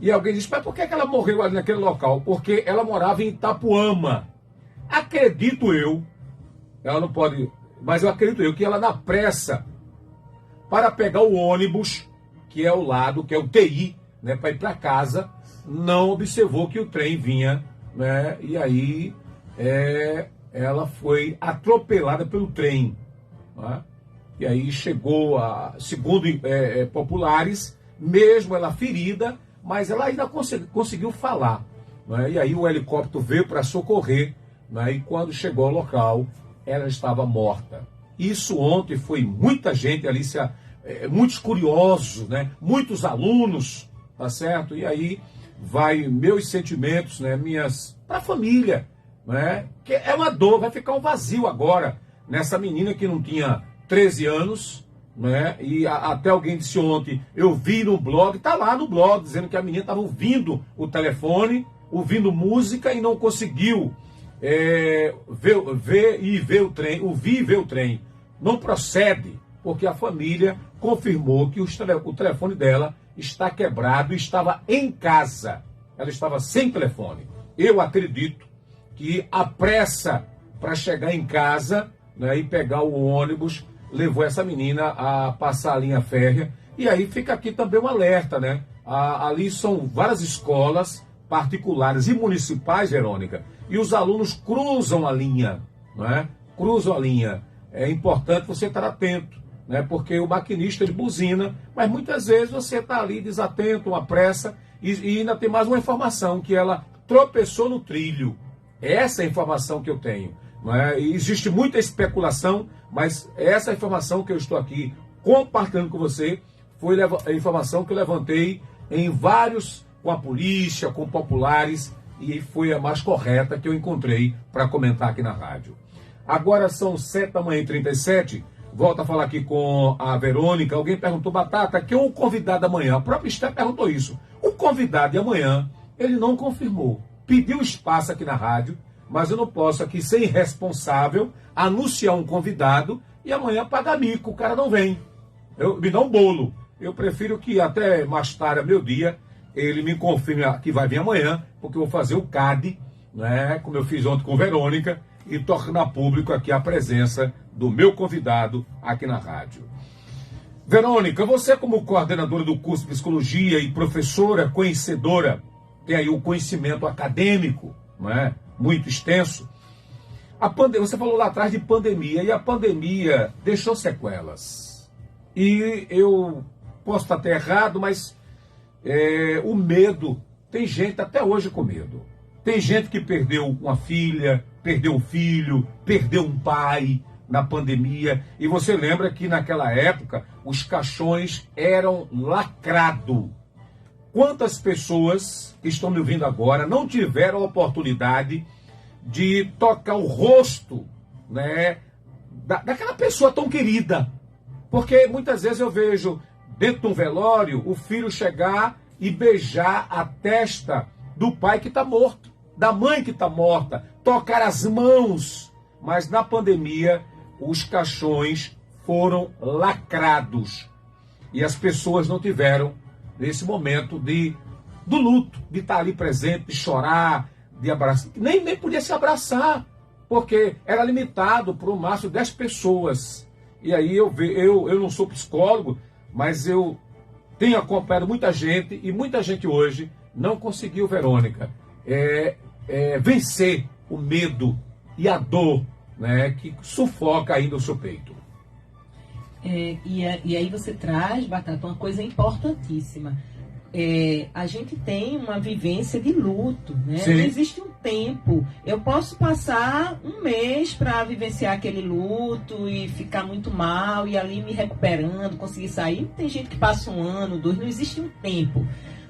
Speaker 1: E alguém disse, mas por que ela morreu ali naquele local? Porque ela morava em Itapuama. Acredito eu, ela não pode, mas eu acredito eu que ela, na pressa para pegar o ônibus, que é ao lado, que é o TI, para ir para casa, não observou que o trem vinha, e aí ela foi atropelada pelo trem. E aí chegou, segundo populares, mesmo ela ferida, mas ela ainda conseguiu falar. E aí o helicóptero veio para socorrer, e quando chegou ao local, ela estava morta. Isso ontem foi muita gente ali, muitos curiosos, muitos alunos, tá certo? E aí vai meus sentimentos, para a família, que é uma dor, vai ficar um vazio agora nessa menina que não tinha 13 anos, e até alguém disse ontem, eu vi no blog, tá lá no blog, dizendo que a menina estava ouvindo o telefone, ouvindo música e não conseguiu ver o trem. Não procede, porque a família confirmou que o telefone dela está quebrado e estava em casa. Ela estava sem telefone. Eu acredito que a pressa para chegar em casa, e pegar o ônibus levou essa menina a passar a linha férrea. E aí fica aqui também um alerta, ali são várias escolas particulares e municipais, Verônica, e os alunos cruzam a linha, cruzam a linha. É importante você estar atento, porque o maquinista ele buzina, mas muitas vezes você está ali desatento, uma pressa, e ainda tem mais uma informação, que ela tropeçou no trilho. Essa é a informação que eu tenho. não é? E existe muita especulação, mas essa informação que eu estou aqui compartilhando com você foi a informação que eu levantei em vários, com a polícia, com populares, e foi a mais correta que eu encontrei para comentar aqui na rádio. Agora são 7h37, volto a falar aqui com a Verônica. Alguém perguntou, Batata, quem é o convidado amanhã? A própria Esther perguntou isso. O convidado de amanhã, ele não confirmou. Pediu espaço aqui na rádio, mas eu não posso aqui ser irresponsável, anunciar um convidado e amanhã pagar mico, o cara não vem. Me dá um bolo. Eu prefiro que até mais tarde, a meio-dia, ele me confirme que vai vir amanhã, porque eu vou fazer o CAD, né, como eu fiz ontem com Verônica, e tornar público aqui a presença do meu convidado aqui na rádio. Verônica, você como coordenadora do curso de Psicologia e professora conhecedora, tem aí o conhecimento acadêmico, não é? Muito extenso. Você falou lá atrás de pandemia, e a pandemia deixou sequelas. E eu posso estar até errado, mas o medo, tem gente até hoje com medo. Tem gente que perdeu uma filha, perdeu um filho, perdeu um pai na pandemia. E você lembra que naquela época os caixões eram lacrados. Quantas pessoas que estão me ouvindo agora não tiveram a oportunidade de tocar o rosto, né, daquela pessoa tão querida? Porque muitas vezes eu vejo dentro de um velório o filho chegar e beijar a testa do pai que está morto, da mãe que está morta, tocar as mãos. Mas na pandemia os caixões foram lacrados e as pessoas não tiveram nesse momento do luto, de estar ali presente, de chorar, de abraçar. Nem podia se abraçar, porque era limitado para o máximo 10 pessoas. E aí eu não sou psicólogo, mas eu tenho acompanhado muita gente, e muita gente hoje não conseguiu, Verônica, vencer o medo e a dor, né, que sufoca ainda o seu peito.
Speaker 2: E aí você traz, Batata, uma coisa importantíssima. A gente tem uma vivência de luto, né? Não existe um tempo. Eu posso passar um mês para vivenciar aquele luto e ficar muito mal e ali me recuperando, conseguir sair. Tem gente que passa 1 ano, 2, não existe um tempo.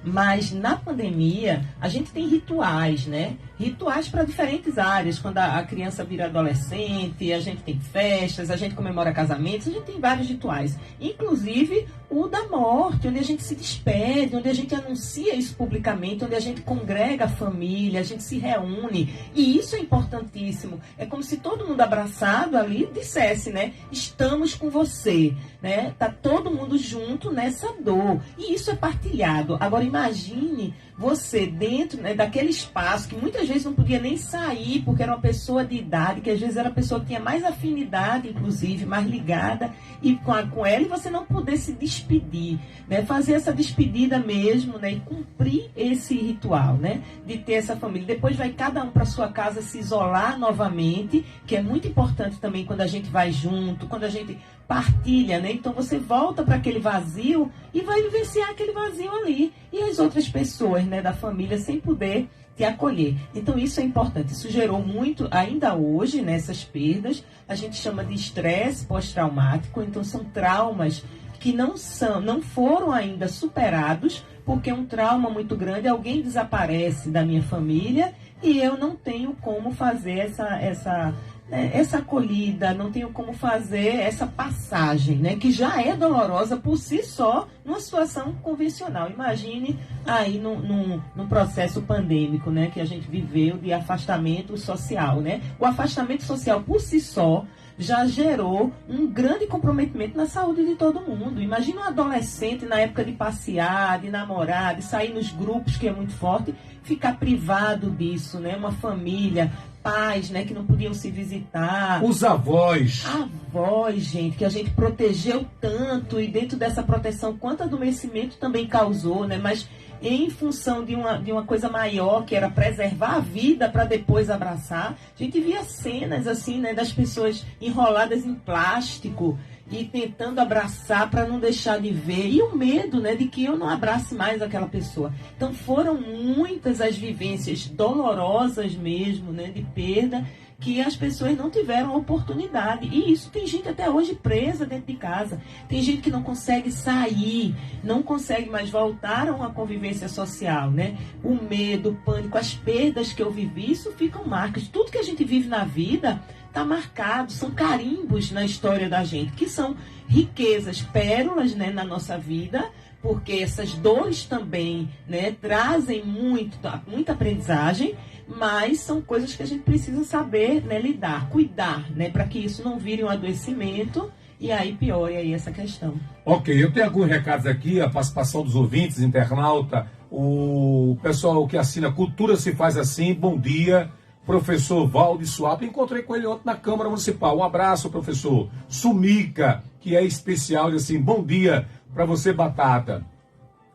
Speaker 2: Mas na pandemia, a gente tem rituais, né? Rituais para diferentes áreas. Quando a criança vira adolescente, a gente tem festas, a gente comemora casamentos, a gente tem vários rituais. Inclusive o da morte, onde a gente se despede, onde a gente anuncia isso publicamente, onde a gente congrega a família, a gente se reúne. E isso é importantíssimo. É como se todo mundo abraçado ali dissesse, né? Estamos com você, né? Tá todo mundo junto nessa dor. E isso é partilhado. Agora imagine você dentro, né, daquele espaço que muitas vezes não podia nem sair porque era uma pessoa de idade, que às vezes era a pessoa que tinha mais afinidade, inclusive, mais ligada e com ela, e você não poder se despedir, né, fazer essa despedida mesmo, né, e cumprir esse ritual, né, de ter essa família. Depois vai cada um para sua casa se isolar novamente, que é muito importante também quando a gente vai junto, quando a gente partilha, né? Então você volta para aquele vazio e vai vivenciar aquele vazio ali. E as outras pessoas, né, da família sem poder te acolher. Então isso é importante. Isso gerou muito, ainda hoje, nessas perdas, a gente chama de estresse pós-traumático. Então são traumas que não foram ainda superados, porque é um trauma muito grande, alguém desaparece da minha família e eu não tenho como fazer essa acolhida, não tenho como fazer essa passagem, né, que já é dolorosa por si só, numa situação convencional. Imagine aí num processo pandêmico, né, que a gente viveu de afastamento social, né? O afastamento social por si só já gerou um grande comprometimento na saúde de todo mundo. Imagina um adolescente na época de passear, de namorar, de sair nos grupos, que é muito forte, ficar privado disso, né? Uma família, pais, né, que não podiam se visitar.
Speaker 1: Os avós.
Speaker 2: Avós, gente, que a gente protegeu tanto, e dentro dessa proteção, quanto adoecimento também causou, né? Mas em função de uma coisa maior, que era preservar a vida para depois abraçar, a gente via cenas assim, né, das pessoas enroladas em plástico e tentando abraçar para não deixar de ver, e o medo, né, de que eu não abrace mais aquela pessoa. Então foram muitas as vivências dolorosas mesmo, né, de perda, que as pessoas não tiveram oportunidade. E isso tem gente até hoje presa dentro de casa. Tem gente que não consegue sair, não consegue mais voltar a uma convivência social, né? O medo, o pânico, as perdas que eu vivi, isso ficam marcas. Tudo que a gente vive na vida está marcado, são carimbos na história da gente, que são riquezas, pérolas, né, na nossa vida, porque essas dores também, né, trazem muita aprendizagem, mas são coisas que a gente precisa saber, né, lidar, cuidar, né, para que isso não vire um adoecimento e aí piore aí essa questão.
Speaker 1: Ok, eu tenho alguns recados aqui, a participação dos ouvintes, internauta, o pessoal que assina Cultura Se Faz Assim, bom dia, professor Valde Suape, encontrei com ele ontem na Câmara Municipal, um abraço, professor. Sumica, que é especial, diz assim, bom dia para você, Batata.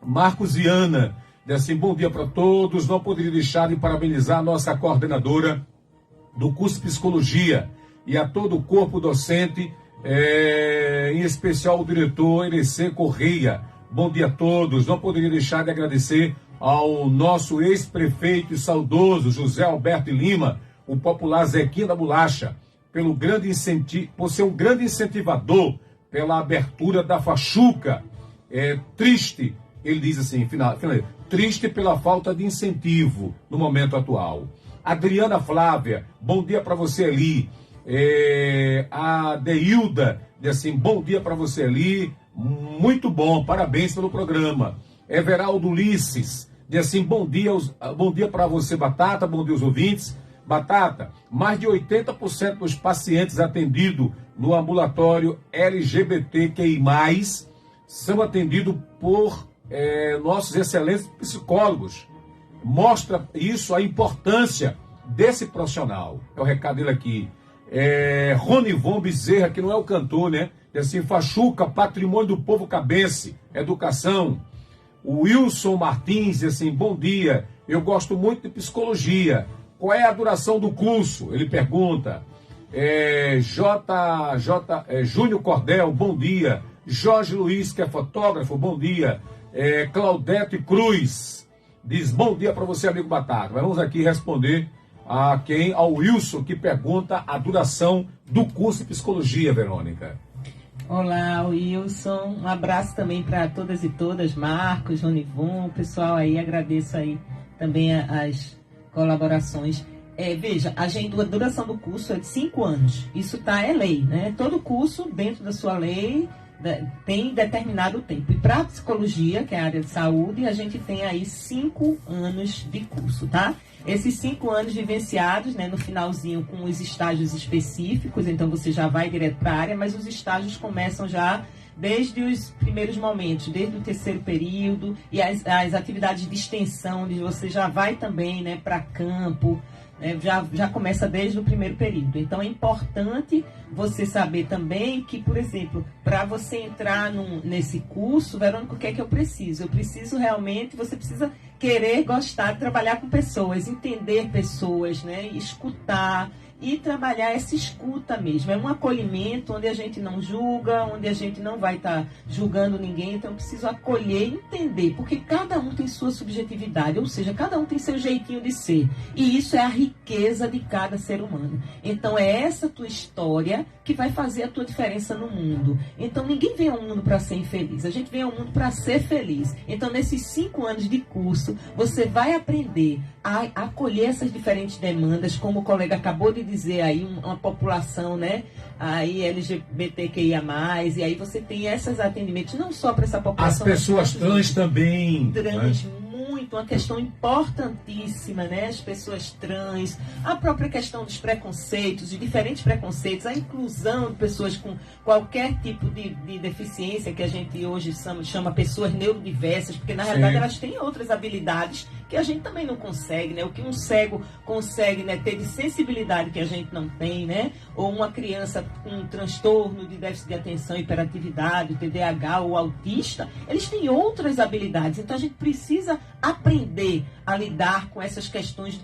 Speaker 1: Marcos Viana, diz assim, bom dia para todos, não poderia deixar de parabenizar a nossa coordenadora do curso de Psicologia e a todo o corpo docente, em especial o diretor NC Correia. Bom dia a todos, não poderia deixar de agradecer ao nosso ex-prefeito e saudoso José Alberto Lima, o popular Zequinha da Bolacha, pelo grande incentivo, por ser um grande incentivador pela abertura da Fachuca. Triste, ele diz assim, final, triste pela falta de incentivo no momento atual. Adriana Flávia, bom dia para você ali. A Deilda diz assim, bom dia para você ali, muito bom, parabéns pelo programa. Everaldo Ulisses diz assim, bom dia para você, Batata, bom dia aos ouvintes. Batata, mais de 80% dos pacientes atendidos no ambulatório LGBTQI+, são atendidos por nossos excelentes psicólogos. Mostra isso, a importância desse profissional. É o recado dele aqui. Ronivon Bezerra, que não é o cantor, né? Diz assim, Fachuca, patrimônio do povo cabense, educação. O Wilson Martins diz assim, bom dia, eu gosto muito de psicologia. Qual é a duração do curso? Ele pergunta. Júnior Cordel, bom dia. Jorge Luiz, que é fotógrafo, bom dia. Claudete Cruz diz, bom dia para você, amigo Batata. Mas vamos aqui responder ao Wilson, que pergunta a duração do curso de psicologia, Verônica.
Speaker 2: Olá, Wilson. Um abraço também para todas e todas, Marcos, Ronivon, o pessoal aí, agradeço aí também as colaborações. Veja, a duração do curso é de 5 anos. Isso é lei, né? Todo curso, dentro da sua lei, tem determinado tempo. E para a psicologia, que é a área de saúde, a gente tem aí 5 anos de curso, tá? Esses 5 anos vivenciados, né, no finalzinho com os estágios específicos, então você já vai direto para a área, mas os estágios começam já desde os primeiros momentos, desde o 3º período, e as atividades de extensão, onde você já vai também, né, para campo, já começa desde o 1º período. Então é importante você saber também que, por exemplo, para você entrar nesse curso, Verônica, o que é que eu preciso? Eu preciso realmente, você precisa querer, gostar de trabalhar com pessoas, entender pessoas, né? Escutar e trabalhar essa escuta mesmo. É um acolhimento onde a gente não julga, onde a gente não vai estar julgando ninguém, então eu preciso acolher e entender, porque cada um tem sua subjetividade, ou seja, cada um tem seu jeitinho de ser, e isso é a riqueza de cada ser humano. Então é essa tua história que vai fazer a tua diferença no mundo. Então ninguém vem ao mundo para ser infeliz, a gente vem ao mundo para ser feliz. Então nesses 5 anos de curso, você vai aprender a acolher essas diferentes demandas, como o colega acabou de dizer aí, uma população, né, aí LGBTQIA+, e aí você tem esses atendimentos, não só para essa população.
Speaker 1: As pessoas trans também.
Speaker 2: Trans, muito, uma questão importantíssima, né, as pessoas trans, a própria questão dos preconceitos, de diferentes preconceitos, a inclusão de pessoas com qualquer tipo de deficiência, que a gente hoje chama pessoas neurodiversas, porque na realidade elas têm outras habilidades que a gente também não consegue, né? O que um cego consegue, né, ter de sensibilidade que a gente não tem, né? Ou uma criança com um transtorno de déficit de atenção, hiperatividade, TDAH ou autista, eles têm outras habilidades. Então a gente precisa aprender a lidar com essas questões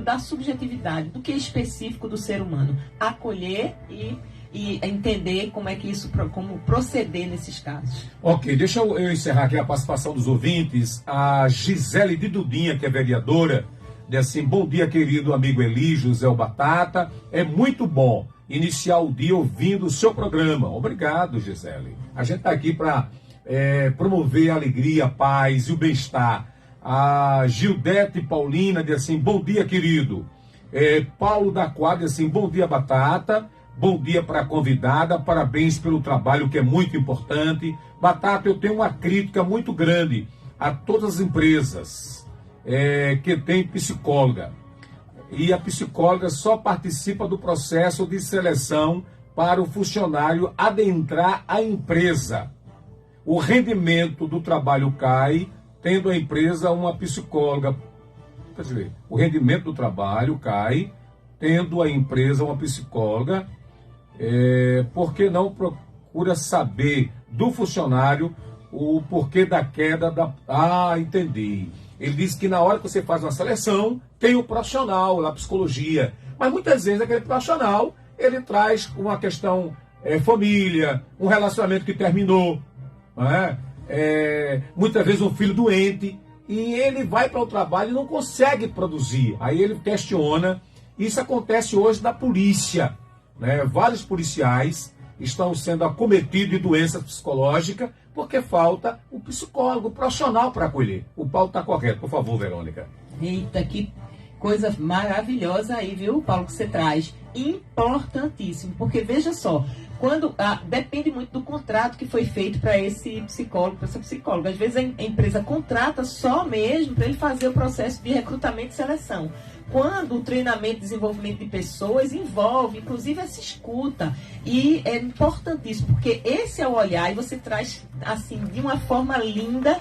Speaker 2: da subjetividade, do que é específico do ser humano. Acolher e e entender como é que isso, como proceder nesses casos.
Speaker 1: Ok, deixa eu encerrar aqui a participação dos ouvintes. A Gisele de Dudinha, que é vereadora, diz assim: bom dia, querido amigo Eli, José o Batata. É muito bom iniciar o dia ouvindo o seu programa. Obrigado, Gisele. A gente está aqui para promover a alegria, a paz e o bem-estar. A Gildete Paulina diz assim: bom dia, querido. Paulo da Quadra diz assim: bom dia, Batata. Bom dia para a convidada, parabéns pelo trabalho que é muito importante. Batata, eu tenho uma crítica muito grande a todas as empresas que tem psicóloga. E a psicóloga só participa do processo de seleção para o funcionário adentrar a empresa. O rendimento do trabalho cai, tendo a empresa uma psicóloga. Quer dizer, o rendimento do trabalho cai, tendo a empresa uma psicóloga. Por que não procura saber do funcionário o porquê da queda da... Ah, entendi. Ele diz que na hora que você faz uma seleção, tem o profissional, a psicologia. Mas muitas vezes aquele profissional, ele traz uma questão família, um relacionamento que terminou, não é? Muitas vezes um filho doente, e ele vai para o trabalho e não consegue produzir. Aí ele questiona. Isso acontece hoje na polícia. Vários policiais estão sendo acometidos de doença psicológica porque falta o psicólogo, o profissional para acolher. O Paulo está correto, por favor, Verônica.
Speaker 2: Eita, que coisa maravilhosa aí, viu, Paulo, que você traz. Importantíssimo, porque veja só, depende muito do contrato que foi feito para esse psicólogo, para essa psicóloga. Às vezes a empresa contrata só mesmo para ele fazer o processo de recrutamento e seleção. Quando o treinamento e desenvolvimento de pessoas envolve, inclusive, essa escuta. E é importantíssimo, porque esse é o olhar, e você traz, assim, de uma forma linda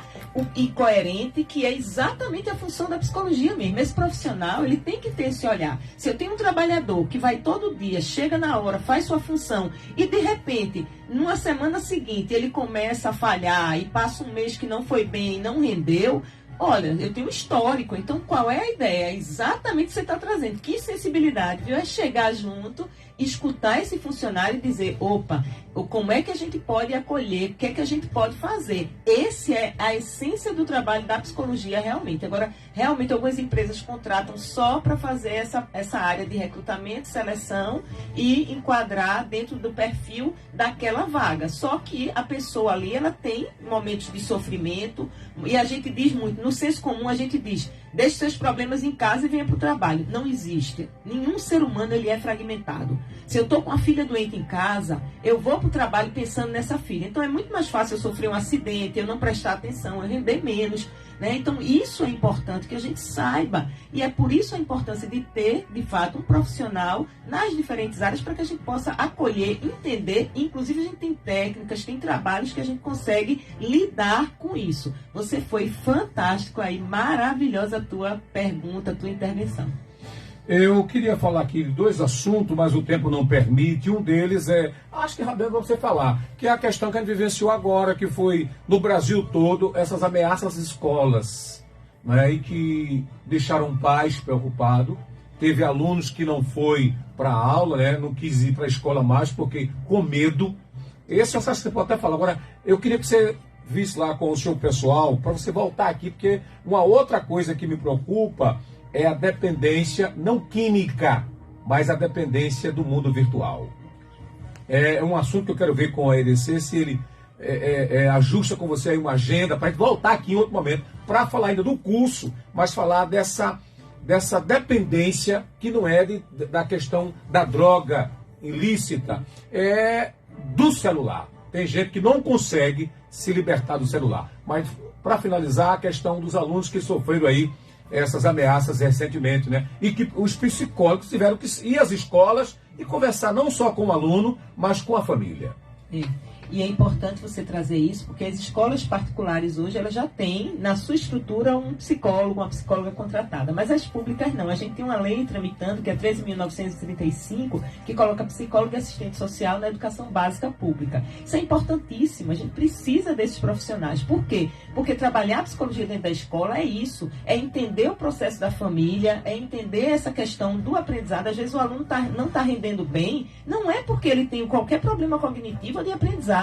Speaker 2: e coerente, que é exatamente a função da psicologia mesmo. Esse profissional, ele tem que ter esse olhar. Se eu tenho um trabalhador que vai todo dia, chega na hora, faz sua função, e de repente, numa semana seguinte, ele começa a falhar, e passa um mês que não foi bem, não rendeu... Olha, eu tenho um histórico, então qual é a ideia? É exatamente o que você está trazendo. Que sensibilidade, viu? É chegar junto, escutar esse funcionário e dizer, opa, como é que a gente pode acolher, o que é que a gente pode fazer? Esse é a essência do trabalho da psicologia realmente. Agora, realmente algumas empresas contratam só para fazer essa área de recrutamento, seleção e enquadrar dentro do perfil daquela vaga. Só que a pessoa ali, ela tem momentos de sofrimento, e a gente diz muito, no senso comum a gente diz, deixe seus problemas em casa e venha para o trabalho. Não existe. Nenhum ser humano ele é fragmentado. Se eu estou com a filha doente em casa, eu vou para o trabalho pensando nessa filha. Então é muito mais fácil eu sofrer um acidente, eu não prestar atenção, eu render menos. Então isso é importante que a gente saiba. E é por isso a importância de ter, de fato, um profissional nas diferentes áreas para que a gente possa acolher, entender. Inclusive a gente tem técnicas, tem trabalhos que a gente consegue lidar com isso. Você foi fantástico aí, maravilhosa a tua pergunta, a tua intervenção.
Speaker 1: Eu queria falar aqui de dois assuntos, mas o tempo não permite. Um deles acho que é rapidamente você falar, que é a questão que a gente vivenciou agora, que foi no Brasil todo, essas ameaças às escolas, e que deixaram pais preocupados. Teve alunos que não foi para a aula, não quis ir para a escola mais, porque com medo. Esse você pode até falar. Agora, eu queria que você visse lá com o seu pessoal, para você voltar aqui, porque uma outra coisa que me preocupa é a dependência, não química, mas a dependência do mundo virtual. É um assunto que eu quero ver com a EDC, se ele ajusta com você aí uma agenda, para a gente voltar aqui em outro momento, para falar ainda do curso, mas falar dessa dependência que não é da questão da droga ilícita, é do celular. Tem gente que não consegue se libertar do celular. Mas, para finalizar, a questão dos alunos que sofreram aí essas ameaças recentemente, e que os psicólogos tiveram que ir às escolas e conversar não só com o aluno, mas com a família.
Speaker 2: E é importante você trazer isso, porque as escolas particulares hoje, elas já têm, na sua estrutura, um psicólogo, uma psicóloga contratada. Mas as públicas não. A gente tem uma lei tramitando, que é 13.935, que coloca psicólogo e assistente social na educação básica pública. Isso é importantíssimo. A gente precisa desses profissionais. Por quê? Porque trabalhar a psicologia dentro da escola é isso. É entender o processo da família, é entender essa questão do aprendizado. Às vezes o aluno não está rendendo bem, não é porque ele tem qualquer problema cognitivo ou de aprendizado,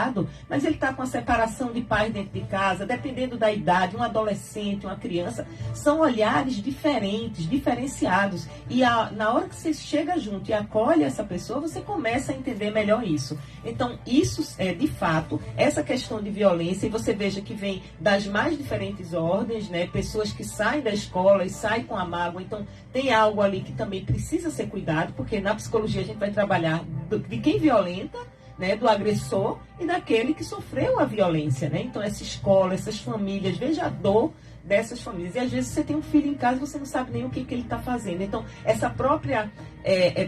Speaker 2: mas ele está com a separação de pais dentro de casa, dependendo da idade, um adolescente, uma criança, são olhares diferentes, diferenciados. E na hora que você chega junto e acolhe essa pessoa, você começa a entender melhor isso. Então, isso é, de fato, essa questão de violência, e você veja que vem das mais diferentes ordens, né? Pessoas que saem da escola e saem com a mágoa, então tem algo ali que também precisa ser cuidado, porque na psicologia a gente vai trabalhar de quem violenta, né, do agressor e daquele que sofreu a violência, né? Então essa escola, essas famílias, veja a dor dessas famílias. E às vezes você tem um filho em casa e você não sabe nem o que ele está fazendo. Então essa própria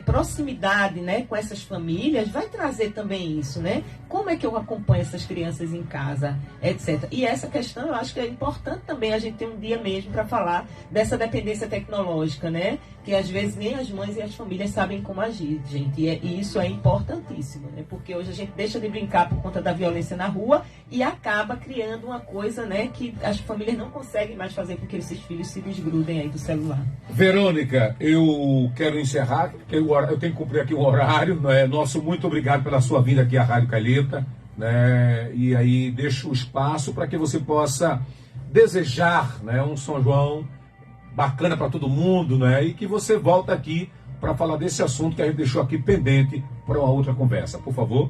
Speaker 2: proximidade, né, com essas famílias vai trazer também isso, né? Como é que eu acompanho essas crianças em casa, etc. E essa questão eu acho que é importante também a gente ter um dia mesmo para falar dessa dependência tecnológica, né? Que às vezes nem as mães e as famílias sabem como agir, gente. E isso é importantíssimo, né? Porque hoje a gente deixa de brincar por conta da violência na rua e acaba criando uma coisa, né, que as famílias não conseguem mais fazer com que esses filhos se desgrudem aí do celular.
Speaker 1: Verônica, eu quero encerrar, porque eu tenho que cumprir aqui o horário, né? Nosso muito obrigado pela sua vinda aqui à Rádio Calheta, né? E aí deixo o espaço para que você possa desejar, né, um São João bacana para todo mundo, né? E que você volta aqui para falar desse assunto que a gente deixou aqui pendente para uma outra conversa, por favor.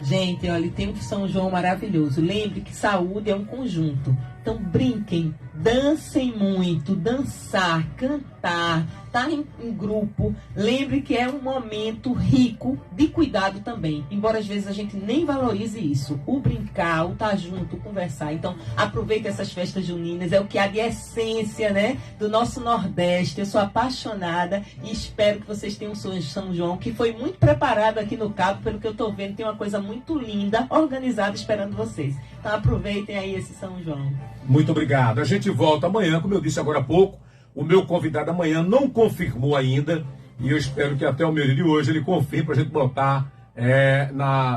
Speaker 2: Gente, olha, tem um São João maravilhoso. Lembre que saúde é um conjunto. Então brinquem, dancem muito, dançar, cantar, estar em grupo. Lembre que é um momento rico de cuidado também. Embora às vezes a gente nem valorize isso. O brincar, o estar junto, o conversar. Então aproveite essas festas juninas. É o que há de essência, né, do nosso Nordeste. Eu sou apaixonada e espero que vocês tenham um São João que foi muito preparado aqui no Cabo. Pelo que eu estou vendo, tem uma coisa muito linda, organizada, esperando vocês. Então aproveitem aí esse São João.
Speaker 1: Muito obrigado. A gente volta amanhã, como eu disse agora há pouco. O meu convidado amanhã não confirmou ainda. E eu espero que até o meio de hoje ele confirme para a gente botar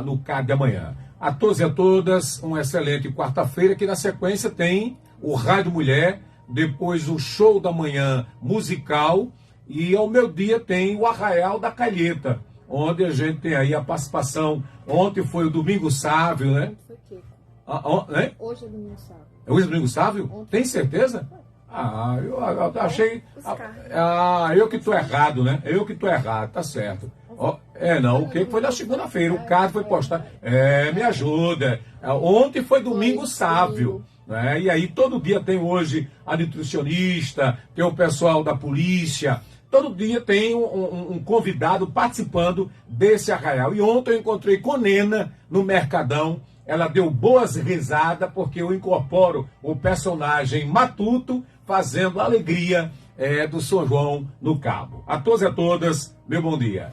Speaker 1: no card de amanhã. A todos e a todas, uma excelente quarta-feira, que na sequência tem o Rádio Mulher, depois o show da manhã musical e ao meio-dia tem o Arraial da Calheta, onde a gente tem aí a participação. Ontem foi o Domingo Sávio, né? Né?
Speaker 9: Hoje é Domingo Sávio.
Speaker 1: Hoje é Domingo Sávio? Tem certeza? Eu achei... eu que estou errado, né? Eu que estou errado, tá certo. Não, o que foi na segunda-feira? O card foi postado. Me ajuda. Ontem foi Domingo Sávio. Né? E aí todo dia tem hoje a nutricionista, tem o pessoal da polícia. Todo dia tem um convidado participando desse arraial. E ontem eu encontrei com Nena no Mercadão. Ela deu boas risadas porque eu incorporo o personagem Matuto fazendo a alegria do São João no Cabo. A todos e a todas, meu bom dia.